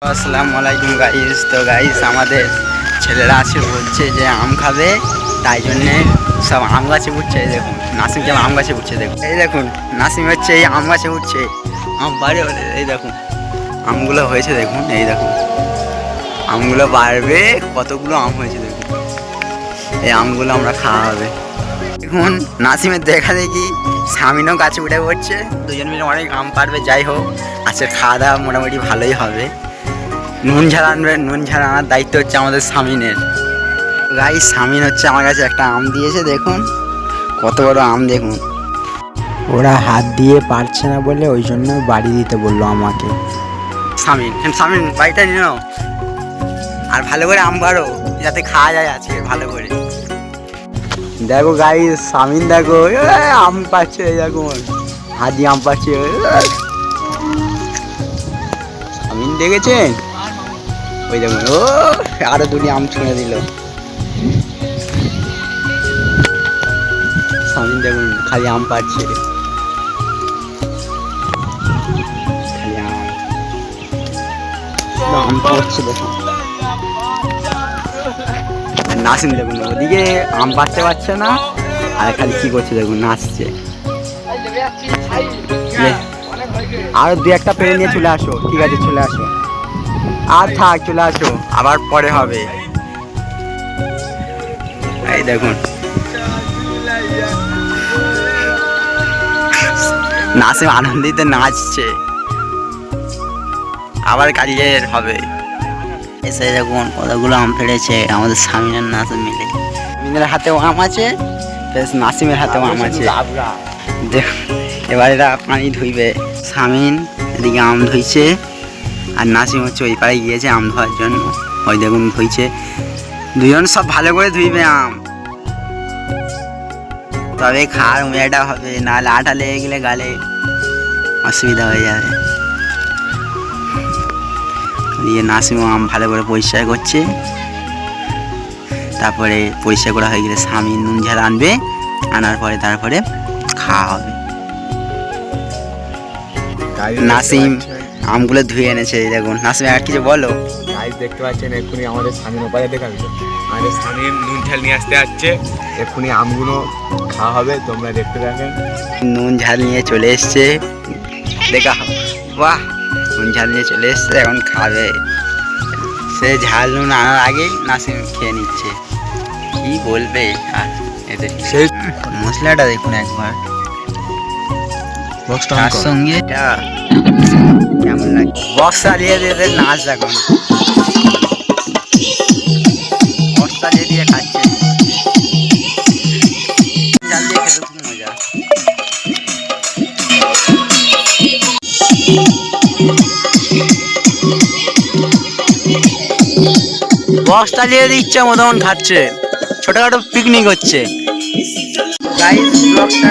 আসসালামু আলাইকুম গাইস। তো গাইস আমাদের ছেলেরা আছে বলছে যে আম খাবে, তাই জন্যে সব আম গাছে উঠছে। এই দেখুন নাসিম কেমন আম গাছে উঠছে, দেখুন এই দেখুন নাসিম হচ্ছে এই আম গাছে উঠছে। আম বাড়ে এই দেখুন আমগুলো হয়েছে, দেখুন এই দেখুন আমগুলো বাড়বে, কতগুলো আম হয়েছে দেখুন। এই আমগুলো আমরা খাওয়া হবে। দেখুন নাসিমের দেখা দেখি সামিনও গাছে উঠে পড়ছে, দুজন মিলে অনেক আম পারবে। যাই হোক আজকে খাওয়া দাওয়া মোটামুটি ভালোই হবে। নুন ঝাল আনবে, নুন ঝাল আনার দায়িত্ব হচ্ছে আমাদের সামিনের। গাইস সামিন হচ্ছে আমার কাছে একটা আম দিয়েছে, দেখুন কত বড় আম দেখুন। ওরা হাত দিয়ে পারছে না বলে ওই জন্য বাড়ি দিতে বললো আমাকে। সামিন সামিন বাড়িটা নিয়ে নাও, আর ভালো করে আম পাড়ো যাতে খাওয়া যায় আজকে ভালো করে। দেখো গাইস সামিন দেখো আম পাচ্ছে, দেখুন হাত দিয়ে আম পাচ্ছে। সামিন দেখেছেন ওই দেখুন, ও আরো দুটি আম ছুঁড়ে দিল। সামিন দেখুন খালি আম পাচ্ছে, খালি আম পাচ্ছে দেখুন। নাসিম দেখুন ওদিকে আম পাড়তে পারছে না, আর খালি কি করছে দেখুন নাচছে। আর দু একটা পেরে নিয়ে চলে আসো, ঠিক আছে চলে আসো, আর থাক চলে আসো, আবার পরে হবে। এই দেখুন নাসিম আনন্দিত নাচছে, আবার কাজের হবে। এসে দেখুন কতগুলো আম পেড়েছে আমাদের সামিনের নাসিম মিলে। সামিনের হাতেও আম আছে, নাসিমের হাতেও আম আছে। এবার এরা পানি ধুইবে। সামিন এদিকে আম ধুইছে, আর নাসিম হচ্ছে ওই পাড়ে গিয়েছে আম ধোয়ার জন্য। ওই দেখুন ধুইছে, দুজন সব ভালো করে ধুইবে আম, তবে খাওয়ার মজাটা হবে, নাহলে আটা লেগে গেলে গালে অসুবিধা হয়ে যাবে। দিয়ে নাসিম আম ভালো করে পরিষ্কার করছে, তারপরে পরিষ্কার করা হয়ে গেলে সামিন নুন ঝাল আনবে, আনার পরে তারপরে খাওয়া হবে। নাসিম আমগুলো ধুয়ে এনেছে, দেখুন নাসিম আর কিছু বলো। গাইস দেখতে পাচ্ছেন এক্ষুনি আমাদের সামিন ওপারে দেখাবে, আমাদের সামিন নুন ঝাল নিয়ে আসতে যাচ্ছে, এক্ষুনি আমগুলো খাওয়া হবে, তোমরা দেখতে থাকেন। নুন ঝাল নিয়ে চলে এসছে, দেখা বাহ নুন ঝাল নিয়ে চলে এসছে, এখন খাবে। সে ঝাল নুন আনার আগেই নাসিম খেয়ে নিচ্ছে, কি বলবে আর এদের। সেই মশলাটা দেখুন একবার, তার সঙ্গে এটা কেমন লাগে। বক্স চালিয়ে দিয়ে নাচ দেখুন, বক্স চালিয়ে দিয়ে খাচ্ছে, ঝাল দিয়ে খেতে খুব মজা। বক্স চালিয়ে দিয়ে ইচ্ছা মতন খাচ্ছে, ছোটখাটো পিকনিক হচ্ছে। গাইস ব্লগটা